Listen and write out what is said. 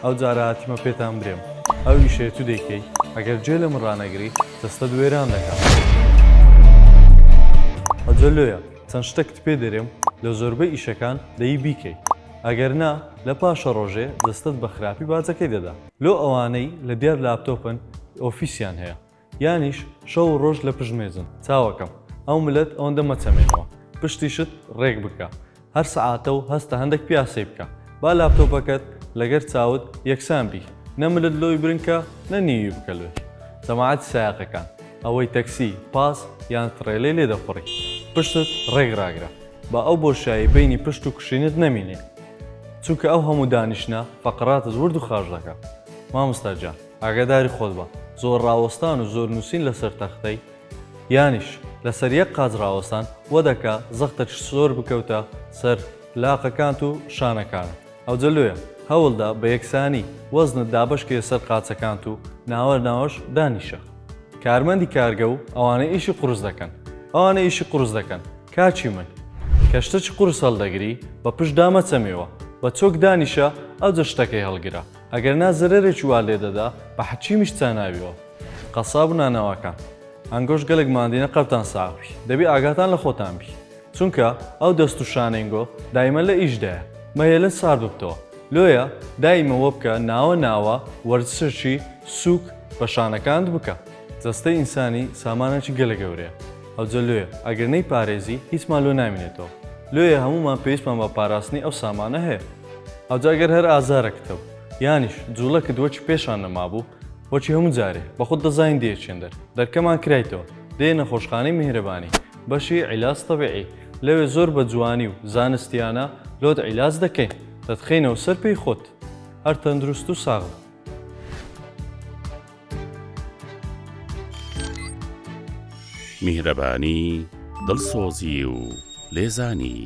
ئەو جاراتیمە پێتان برێم ئەو ئیشێ تو دەیکەی ئەگەر جێ لە من ڕانەگری دەستە دوێران دەکات. ئەجەلۆیە چەند شتێکت پێ دەرێم لە زۆربەی ئیشەکان دەی بیکەی، ئەگەر نا لە پاشە ڕۆژێ دەستت بە خراپی باجەکەی دەدا. لۆ ئەوانەی لە دیار لاپتۆپن ئۆفیسیان هەیە یانیش شەو و ڕۆژ لە پژمێزن چاوەکەم ئەو ملت ئەوەندە مەچەمێنەوە پشتیشت ڕێک بکە هەر سەعاتە و هەستە هەندێک پیاسی بکە با لاپتۆپەکەت لەگەر چاوت یەکسان بی نەملت لۆی برنکە نەنیوی بکە لێ. جەماعەتی سایاقەکان ئەوەی تەکسی پاس یان تڕێلەی لێ دەخۆڕی پشتت ڕێکڕاگرە با ئەو بۆشایی بینی پشت و کوشینت نەمینێ چونکە ئەو هەموو دانیشتە فەقراتە زورد و خاش دەکات. مامۆستاجان ئاگاداری خۆت بە زۆر ڕاوەستان و زۆر نووسین لەسەر تەختەی یانیش لەسەر یەک قاز ڕاوەستان وە دەکا زەختە زۆر بکەوتە سەر لاقەکانت و شانەکانت. ئەو جەلویە هەوڵدا بە یەکسانی وەزنت دابشکێ سەر قاچەکانت و ناوە ناوەش دانیشە. کارمەندی کارگە و ئەوانە ئیشی قورس دەکەن ئەوانە ئیشی قورس دەکەن کاچی من کەشتە چ قورس هەڵدەگری بە پشت دامەچەمێەوە بە چۆک دانیشە ئەو جە شتەکەی هەڵگرە ئەگەر نازەرێکی وا لێ دەدا بە حەچیمیش چاناویەوە. قەساب و نانەواکان ئەنگۆش گەلێک ماندینە قەبتان ساوی دەبی ئاگاتان لە خۆتان بی چونکە ئەو دەست و شانێنگۆ دایمە لە ئیشدایە مەهێلن سار ببتەوە لۆیە دایمەوە بکە ناوە ناوە وەرزشی سووک بە شانەکانت بکە. جەستەی ئینسانی سامانێکی گەلە گەورەیە ئەو جەلویە ئەگەر نەی پارێزی هیچمان لۆ نامێنێتەوە لۆیە هەمومان پێویستمان بە پاراستنی ئەو سامانە هەیە. ئەوجاگەر هەر ئازارەکەتەوە یانیش جوڵەکە دووەکی پێشان نەمابوو بۆچی هەموو جارێ بە خۆت دەزانین دێچێندەر دەرکەمان کرایتەوە دێ نەخۆشخانەی میهرەبانی بەشی عیلاج تەبیعی لەوێ زۆر بە جوانی و زانستیانە لۆت عیلاج دەکەین دەتخینەوە سەر پێی خۆت هەر تەندروست و ساغ. میهرەبانی دڵسۆزی و لێزانی